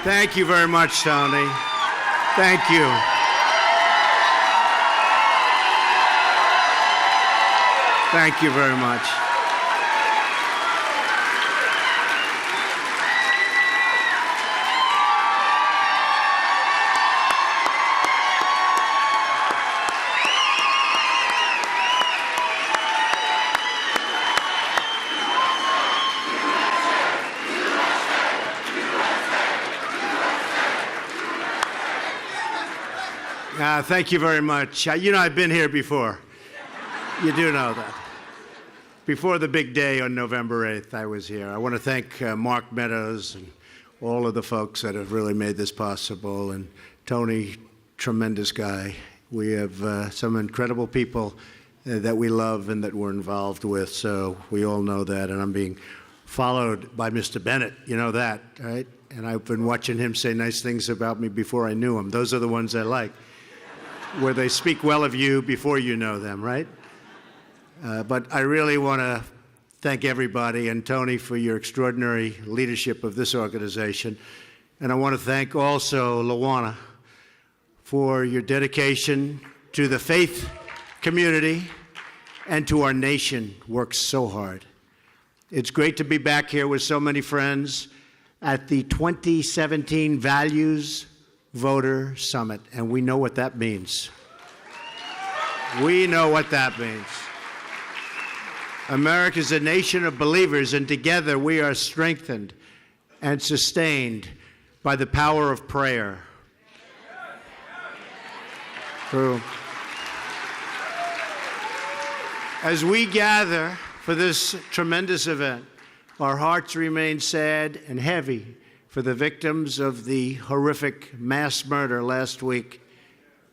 Thank you very much, Tony. Thank you. Thank you very much. Thank you very much. You know, I've been here before. You do know that. Before the big day on November 8th, I was here. I want to thank Mark Meadows and all of the folks that have really made this possible. And Tony, tremendous guy. We have some incredible people that we love and that we're involved with. So we all know that. And I'm being followed by Mr. Bennett. You know that, right? And I've been watching him say nice things about me before I knew him. Those are the ones I like, where they speak well of you before you know them, right? But I really want to thank everybody and Tony for your extraordinary leadership of this organization. And I want to thank also Luana for your dedication to the faith community and to our nation. Works so hard. It's great to be back here with so many friends at the 2017 Values Voter Summit, and we know what that means. We know what that means. America is a nation of believers, and together we are strengthened and sustained by the power of prayer. True. As we gather for this tremendous event, our hearts remain sad and heavy for the victims of the horrific mass murder last week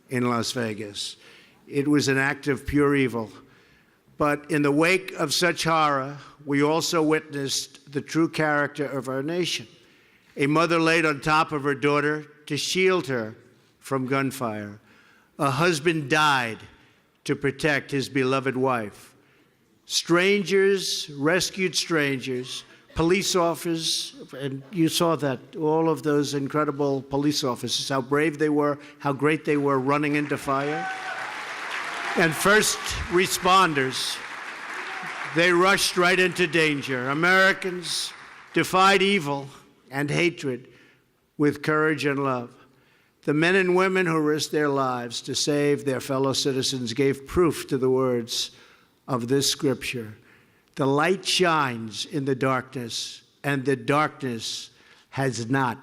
in Las Vegas. It was an act of pure evil. But in the wake of such horror, we also witnessed the true character of our nation. A mother laid on top of her daughter to shield her from gunfire. A husband died to protect his beloved wife. Strangers rescued strangers. Police officers, and you saw that, all of those incredible police officers, how brave they were, how great they were running into fire. And first responders, they rushed right into danger. Americans defied evil and hatred with courage and love. The men and women who risked their lives to save their fellow citizens gave proof to the words of this scripture. The light shines in the darkness, and the darkness has not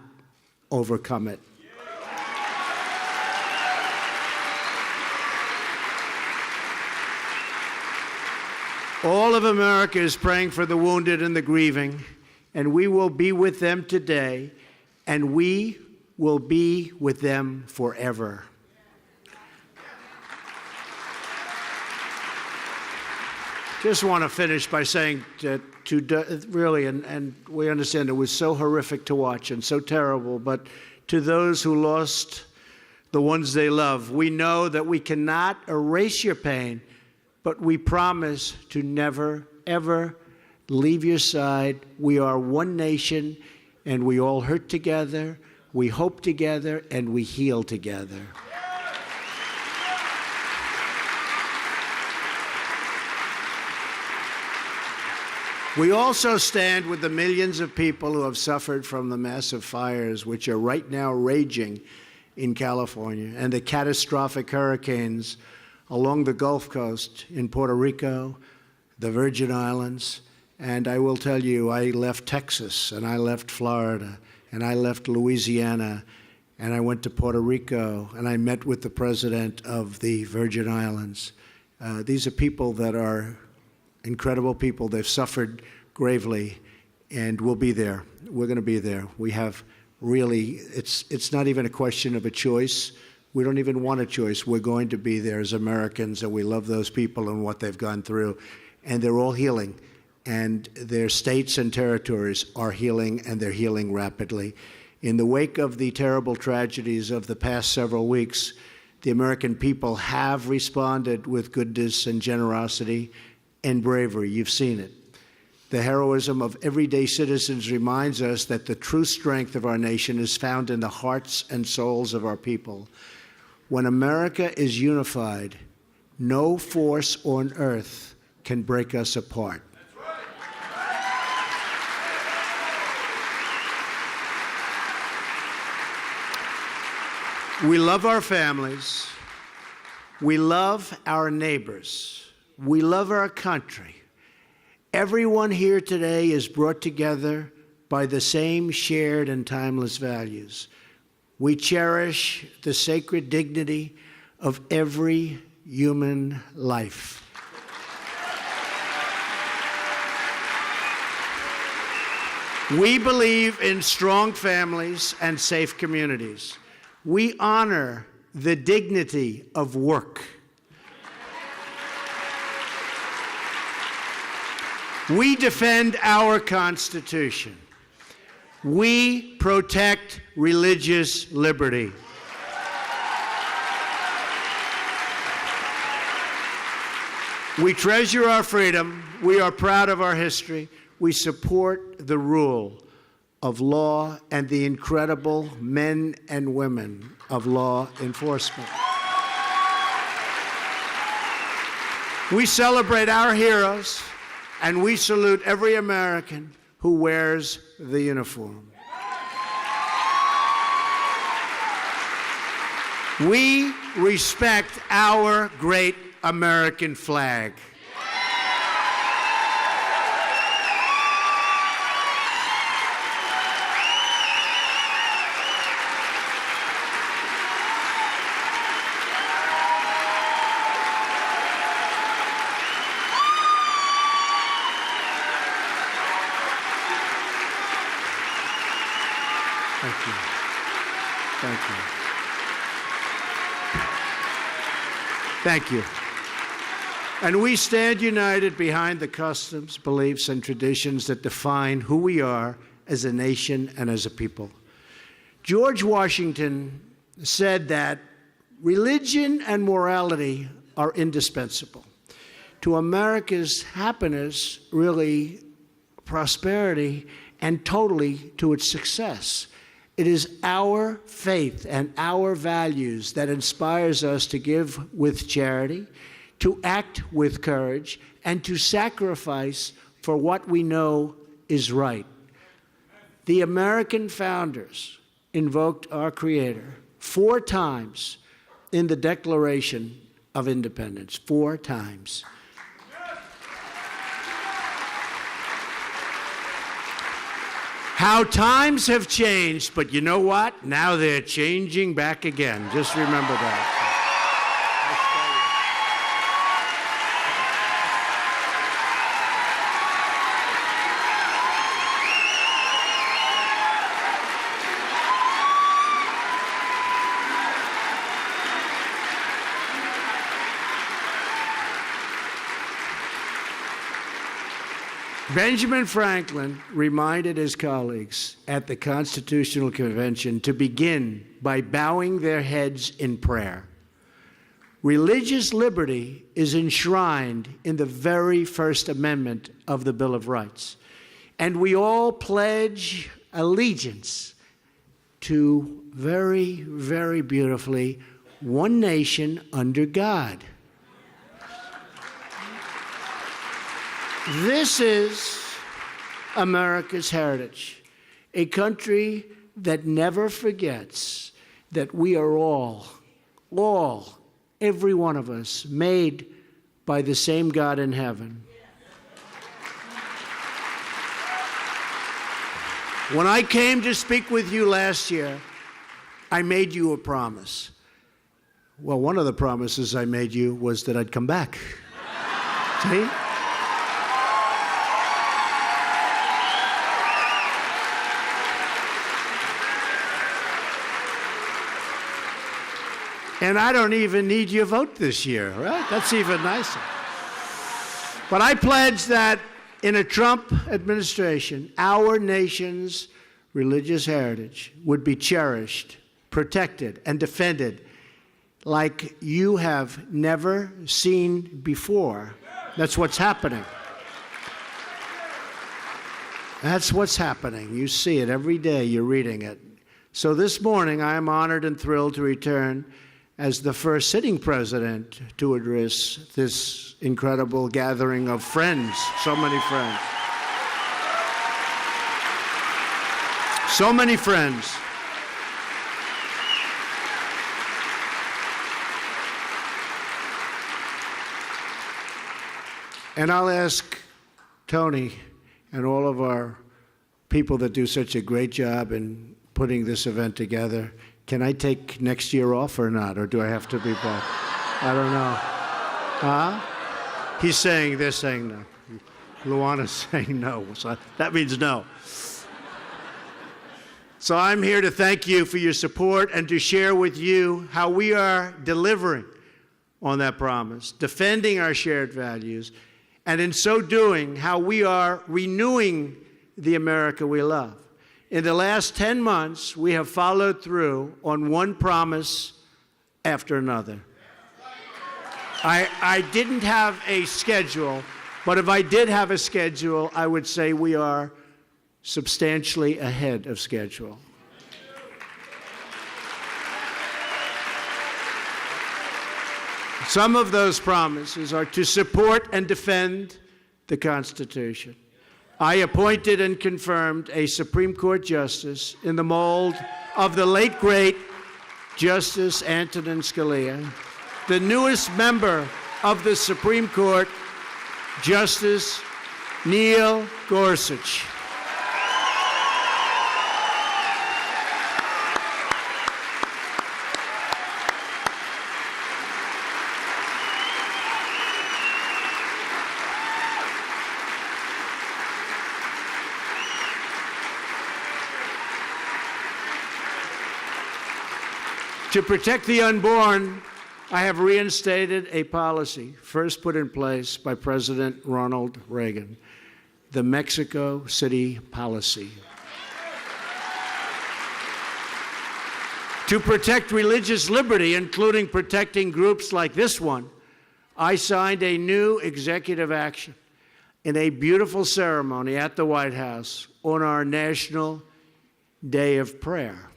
overcome it. All of America is praying for the wounded and the grieving, and we will be with them today, and we will be with them forever. Just want to finish by saying to really, and we understand it was so horrific to watch and so terrible, but to those who lost the ones they love, we know that we cannot erase your pain, but we promise to never, ever leave your side. We are one nation, and we all hurt together, we hope together, and we heal together. We also stand with the millions of people who have suffered from the massive fires which are right now raging in California and the catastrophic hurricanes along the Gulf Coast in Puerto Rico, the Virgin Islands. And I will tell you, I left Texas, and I left Florida, and I left Louisiana, and I went to Puerto Rico, and I met with the president of the Virgin Islands. These are people that are incredible people. They've suffered gravely, and we'll be there. We're going to be there. We have really, it's not even a question of a choice. We don't even want a choice. We're going to be there as Americans, and we love those people and what they've gone through. And they're all healing, and their states and territories are healing, and they're healing rapidly. In the wake of the terrible tragedies of the past several weeks, the American people have responded with goodness and generosity and bravery. You've seen it. The heroism of everyday citizens reminds us that the true strength of our nation is found in the hearts and souls of our people. When America is unified, no force on earth can break us apart. We love our families. We love our neighbors. We love our country. Everyone here today is brought together by the same shared and timeless values. We cherish the sacred dignity of every human life. We believe in strong families and safe communities. We honor the dignity of work. We defend our Constitution. We protect religious liberty. We treasure our freedom. We are proud of our history. We support the rule of law and the incredible men and women of law enforcement. We celebrate our heroes, and we salute every American who wears the uniform. We respect our great American flag. Thank you. Thank you. Thank you. And we stand united behind the customs, beliefs, and traditions that define who we are as a nation and as a people. George Washington said that religion and morality are indispensable to America's happiness, really prosperity, and totally to its success. It is our faith and our values that inspires us to give with charity, to act with courage, and to sacrifice for what we know is right. The American founders invoked our Creator 4 times in the Declaration of Independence, 4 times. How times have changed, but you know what? Now they're changing back again. Just remember that. Benjamin Franklin reminded his colleagues at the Constitutional Convention to begin by bowing their heads in prayer. Religious liberty is enshrined in the very First Amendment of the Bill of Rights, and we all pledge allegiance to, very, very beautifully, one nation under God. This is America's heritage, a country that never forgets that we are all, every one of us, made by the same God in heaven. When I came to speak with you last year, I made you a promise. Well, one of the promises I made you was that I'd come back. See? And I don't even need your vote this year, right? That's even nicer. But I pledge that in a Trump administration, our nation's religious heritage would be cherished, protected, and defended like you have never seen before. That's what's happening. That's what's happening. You see it every day. You're reading it. So this morning, I am honored and thrilled to return as the first sitting president to address this incredible gathering of friends, so many friends. So many friends. And I'll ask Tony and all of our people that do such a great job in putting this event together, can I take next year off or not? Or do I have to be back? I don't know. Huh? They're saying no. Luana's saying no. So that means no. So I'm here to thank you for your support and to share with you how we are delivering on that promise, defending our shared values, and in so doing, how we are renewing the America we love. In the last 10 months, we have followed through on one promise after another. I didn't have a schedule, but if I did have a schedule, I would say we are substantially ahead of schedule. Some of those promises are to support and defend the Constitution. I appointed and confirmed a Supreme Court justice in the mold of the late, great Justice Antonin Scalia, the newest member of the Supreme Court, Justice Neil Gorsuch. To protect the unborn, I have reinstated a policy first put in place by President Ronald Reagan, the Mexico City policy. To protect religious liberty, including protecting groups like this one, I signed a new executive action in a beautiful ceremony at the White House on our National Day of Prayer.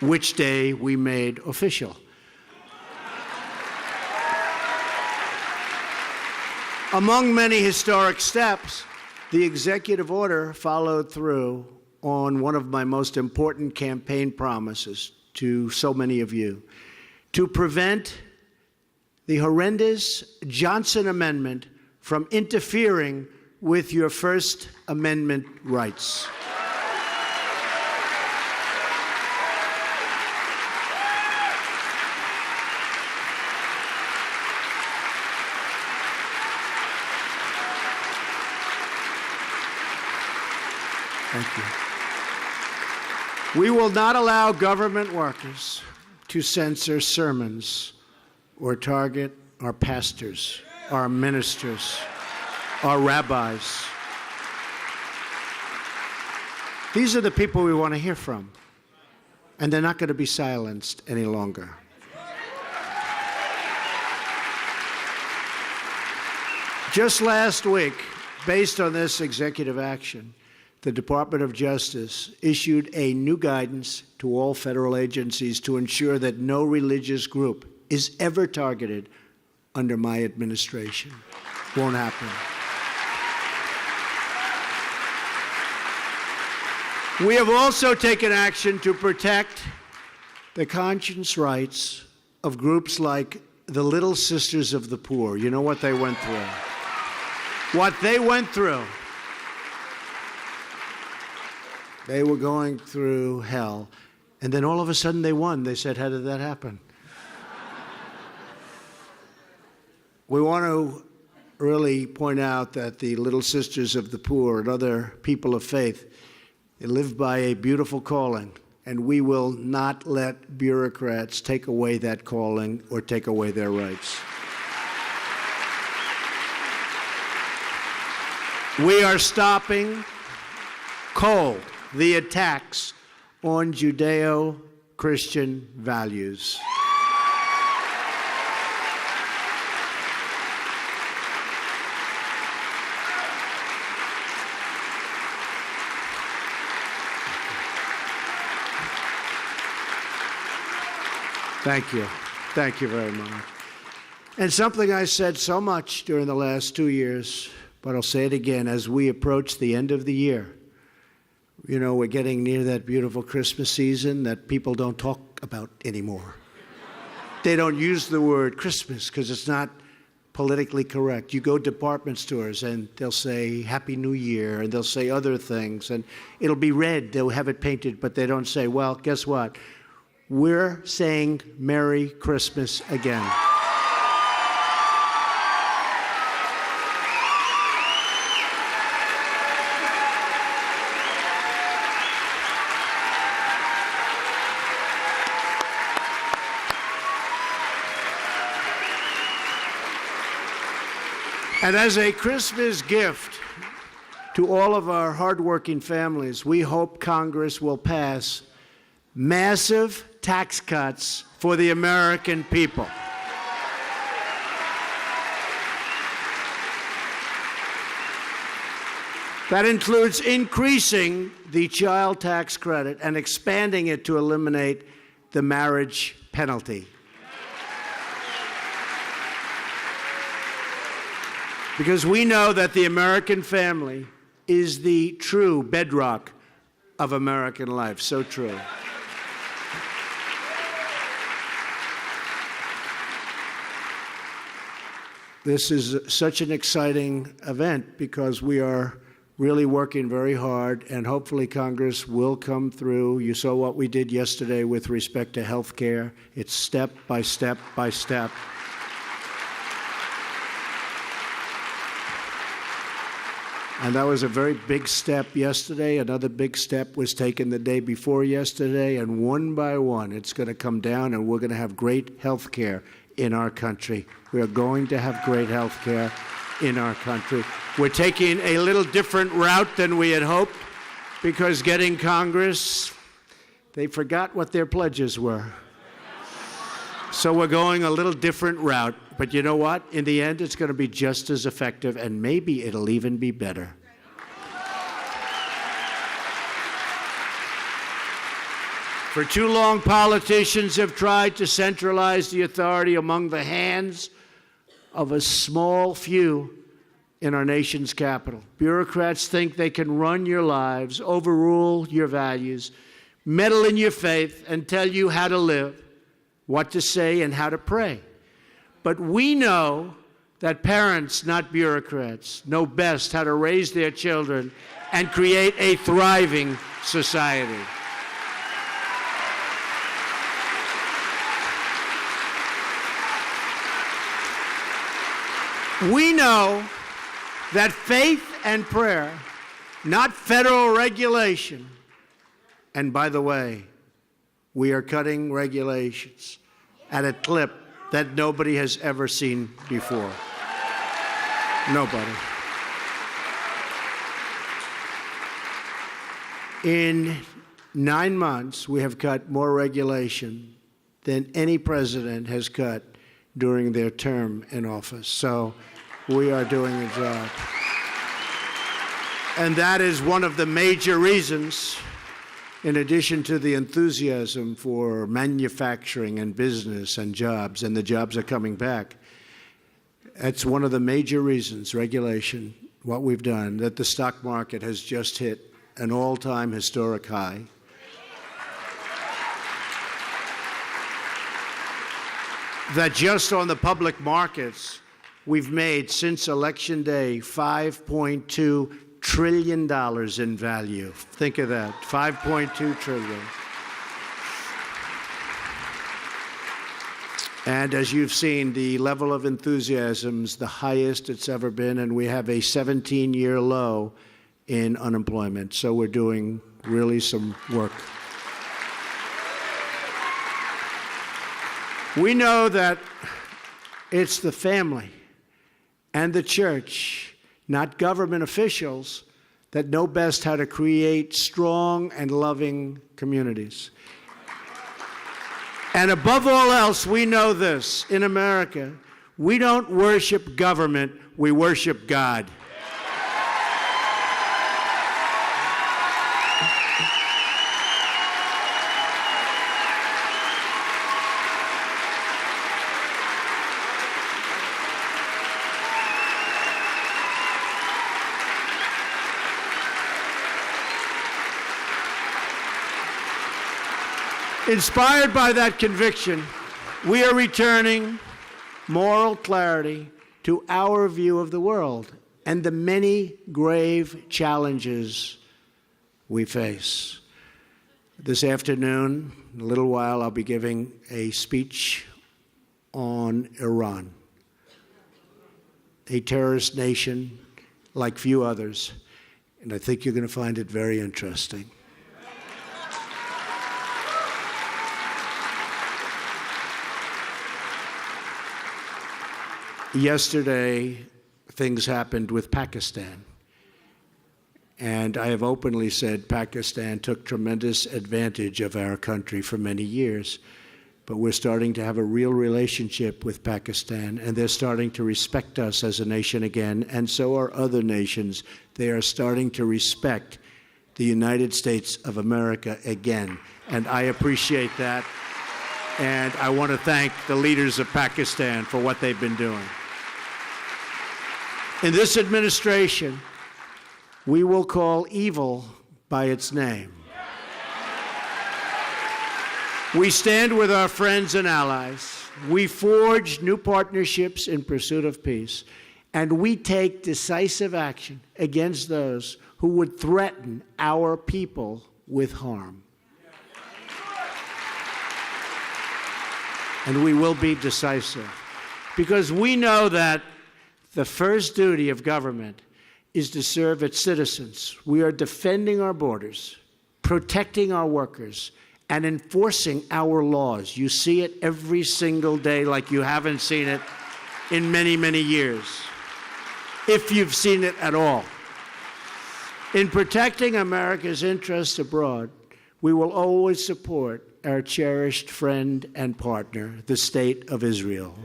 Which day we made official. Among many historic steps, the executive order followed through on one of my most important campaign promises to so many of you, to prevent the horrendous Johnson Amendment from interfering with your First Amendment rights. Thank you. We will not allow government workers to censor sermons or target our pastors, our ministers, our rabbis. These are the people we want to hear from, and they're not going to be silenced any longer. Just last week, based on this executive action, the Department of Justice issued a new guidance to all federal agencies to ensure that no religious group is ever targeted under my administration. Won't happen. We have also taken action to protect the conscience rights of groups like the Little Sisters of the Poor. You know what they went through? What they went through. They were going through hell, and then all of a sudden they won. They said, how did that happen? We want to really point out that the Little Sisters of the Poor and other people of faith, they live by a beautiful calling, and we will not let bureaucrats take away that calling or take away their rights. We are stopping cold the attacks on Judeo-Christian values. Thank you. Thank you very much. And something I said so much during the last 2 years, but I'll say it again as we approach the end of the year. You know, we're getting near that beautiful Christmas season that people don't talk about anymore. They don't use the word Christmas because it's not politically correct. You go to department stores and they'll say Happy New Year and they'll say other things and it'll be red. They'll have it painted, but they don't say, well, guess what? We're saying Merry Christmas again. And as a Christmas gift to all of our hardworking families, we hope Congress will pass massive tax cuts for the American people. That includes increasing the child tax credit and expanding it to eliminate the marriage penalty. Because we know that the American family is the true bedrock of American life. So true. This is such an exciting event because we are really working very hard, and hopefully Congress will come through. You saw what we did yesterday with respect to health care. It's step by step by step. And that was a very big step yesterday. Another big step was taken the day before yesterday. And one by one, it's going to come down, and we're going to have great health care in our country. We are going to have great health care in our country. We're taking a little different route than we had hoped because getting Congress, they forgot what their pledges were. So we're going a little different route. But you know what? In the end, it's going to be just as effective, and maybe it'll even be better. For too long, politicians have tried to centralize the authority among the hands of a small few in our nation's capital. Bureaucrats think they can run your lives, overrule your values, meddle in your faith, and tell you how to live, what to say, and how to pray. But we know that parents, not bureaucrats, know best how to raise their children and create a thriving society. We know that faith and prayer, not federal regulation, and by the way, we are cutting regulations at a clip that nobody has ever seen before. Nobody. In 9 months, we have cut more regulation than any president has cut during their term in office. So we are doing a job. And that is one of the major reasons, in addition to the enthusiasm for manufacturing and business and jobs, and the jobs are coming back, that's one of the major reasons, regulation, what we've done, that the stock market has just hit an all-time historic high. That just on the public markets, we've made, since Election Day, $5.2 trillion in value. Think of that, $5.2 trillion. And as you've seen, the level of enthusiasm is the highest it's ever been, and we have a 17-year low in unemployment. So we're doing really some work. We know that it's the family and the church, not government officials, that know best how to create strong and loving communities. And above all else, we know this. In America, we don't worship government, we worship God. Inspired by that conviction, we are returning moral clarity to our view of the world and the many grave challenges we face. This afternoon, in a little while, I'll be giving a speech on Iran, a terrorist nation like few others, and I think you're going to find it very interesting. Yesterday, things happened with Pakistan. And I have openly said Pakistan took tremendous advantage of our country for many years. But we're starting to have a real relationship with Pakistan, and they're starting to respect us as a nation again, and so are other nations. They are starting to respect the United States of America again. And I appreciate that. And I want to thank the leaders of Pakistan for what they've been doing. In this administration, we will call evil by its name. We stand with our friends and allies. We forge new partnerships in pursuit of peace. And we take decisive action against those who would threaten our people with harm. And we will be decisive, because we know that the first duty of government is to serve its citizens. We are defending our borders, protecting our workers, and enforcing our laws. You see it every single day like you haven't seen it in many, many years, if you've seen it at all. In protecting America's interests abroad, we will always support our cherished friend and partner, the State of Israel.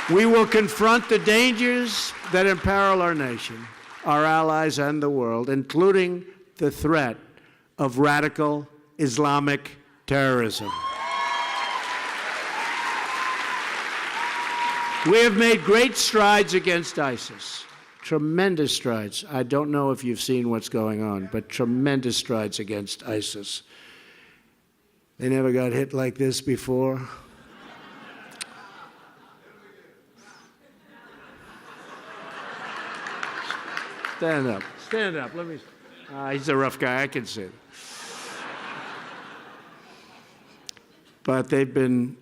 We will confront the dangers that imperil our nation, our allies, and the world, including the threat of radical Islamic terrorism. We have made great strides against ISIS, tremendous strides. I don't know if you've seen what's going on, but tremendous strides against ISIS. They never got hit like this before. Stand up. Stand up. Let me. He's a rough guy. I can see it. But they've been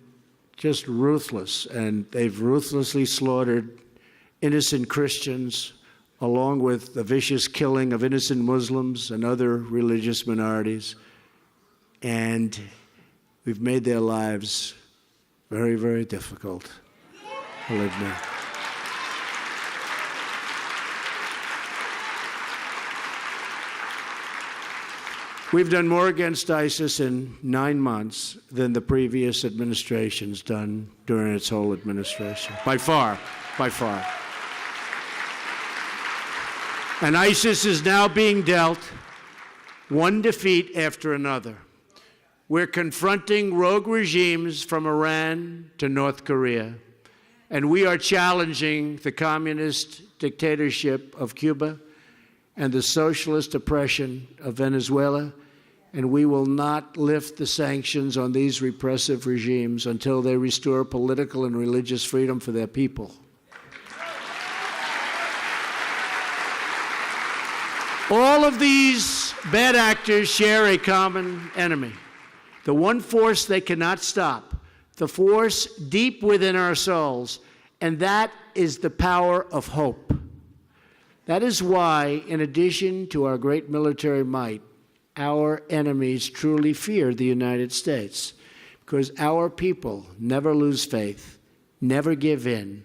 just ruthless, and they've ruthlessly slaughtered innocent Christians, along with the vicious killing of innocent Muslims and other religious minorities. And we've made their lives very, very difficult, believe me. We've done more against ISIS in 9 months than the previous administration's done during its whole administration. By far, by far. And ISIS is now being dealt one defeat after another. We're confronting rogue regimes from Iran to North Korea, and we are challenging the communist dictatorship of Cuba and the socialist oppression of Venezuela, and we will not lift the sanctions on these repressive regimes until they restore political and religious freedom for their people. All of these bad actors share a common enemy, the one force they cannot stop, the force deep within our souls, and that is the power of hope. That is why, in addition to our great military might, our enemies truly fear the United States, because our people never lose faith, never give in,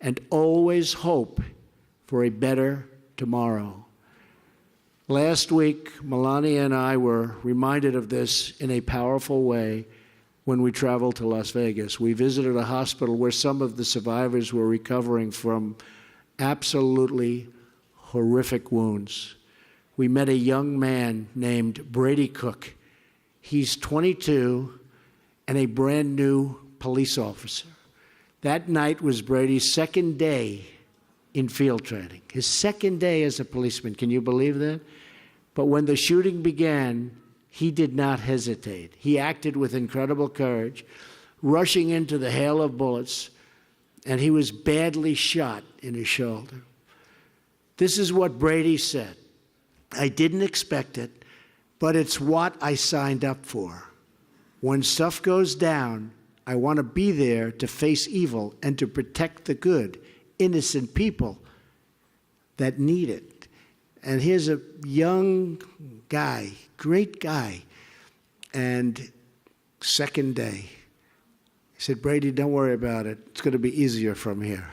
and always hope for a better tomorrow. Last week, Melania and I were reminded of this in a powerful way when we traveled to Las Vegas. We visited a hospital where some of the survivors were recovering from absolutely horrific wounds. We met a young man named Brady Cook. He's 22, and a brand new police officer. That night was Brady's second day in field training, his second day as a policeman. Can you believe that? But when the shooting began, he did not hesitate. He acted with incredible courage, rushing into the hail of bullets, and he was badly shot in his shoulder. This is what Brady said. "I didn't expect it, but it's what I signed up for. When stuff goes down, I want to be there to face evil and to protect the good, innocent people that need it." And here's a young guy, great guy, and second day. He said, "Brady, don't worry about it. It's going to be easier from here."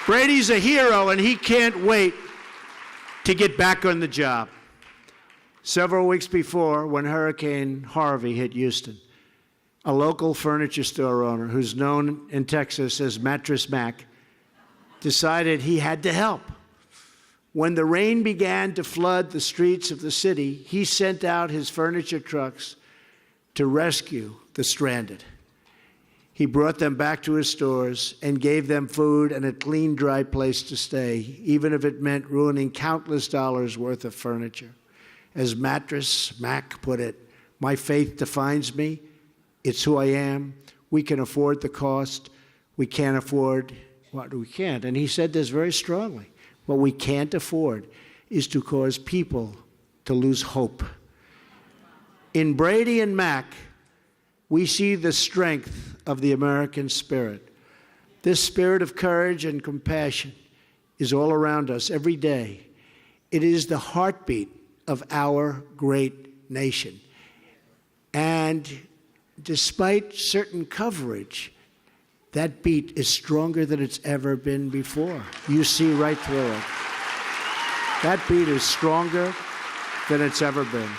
Brady's a hero, and he can't wait to get back on the job. Several weeks before, when Hurricane Harvey hit Houston, a local furniture store owner who's known in Texas as Mattress Mac decided he had to help. When the rain began to flood the streets of the city, he sent out his furniture trucks to rescue the stranded. He brought them back to his stores and gave them food and a clean, dry place to stay, even if it meant ruining countless dollars worth of furniture. As Mattress Mac put it, "My faith defines me. It's who I am. We can afford the cost. We can't afford what we can't." And he said this very strongly. What we can't afford is to cause people to lose hope. In Brady and Mac, we see the strength of the American spirit. This spirit of courage and compassion is all around us every day. It is the heartbeat of our great nation. And despite certain coverage, that beat is stronger than it's ever been before. You see right through it. That beat is stronger than it's ever been.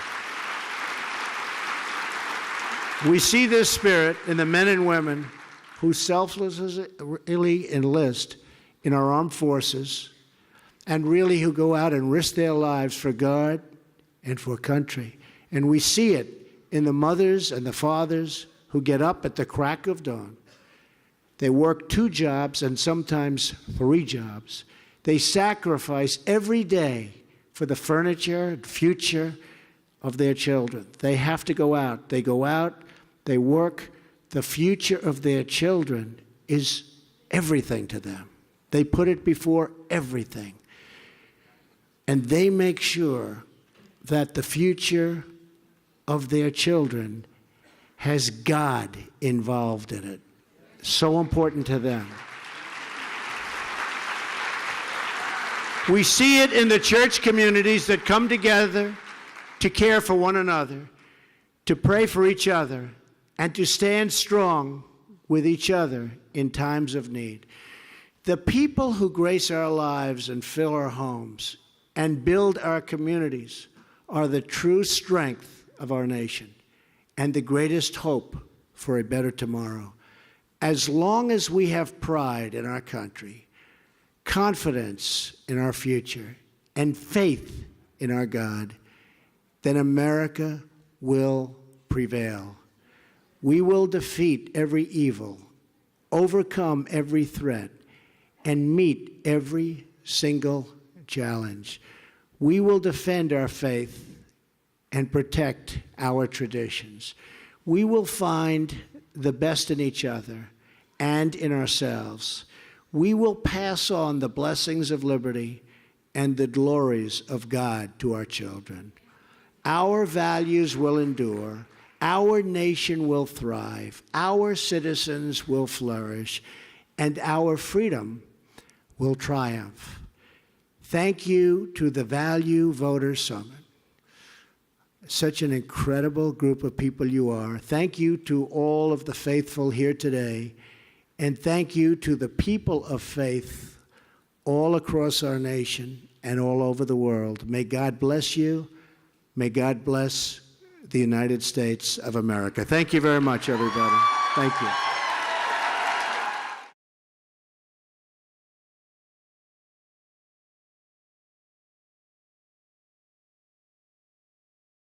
We see this spirit in the men and women who selflessly enlist in our armed forces and really who go out and risk their lives for God and for country. And we see it in the mothers and the fathers who get up at the crack of dawn. They work 2 jobs and sometimes 3 jobs. They sacrifice every day for the furniture and future of their children. They have to go out. They go out, they work. The future of their children is everything to them. They put it before everything. And they make sure that the future of their children has God involved in it. So important to them. We see it in the church communities that come together to care for one another, to pray for each other, and to stand strong with each other in times of need. The people who grace our lives and fill our homes and build our communities are the true strength of our nation and the greatest hope for a better tomorrow. As long as we have pride in our country, confidence in our future, and faith in our God, then America will prevail. We will defeat every evil, overcome every threat, and meet every single challenge. We will defend our faith and protect our traditions. We will find the best in each other and in ourselves. We will pass on the blessings of liberty and the glories of God to our children. Our values will endure. Our nation will thrive. Our citizens will flourish. And our freedom will triumph. Thank you to the Value Voters Summit. Such an incredible group of people you are. Thank you to all of the faithful here today. And thank you to the people of faith all across our nation and all over the world. May God bless you. May God bless the United States of America. Thank you very much, everybody. Thank you.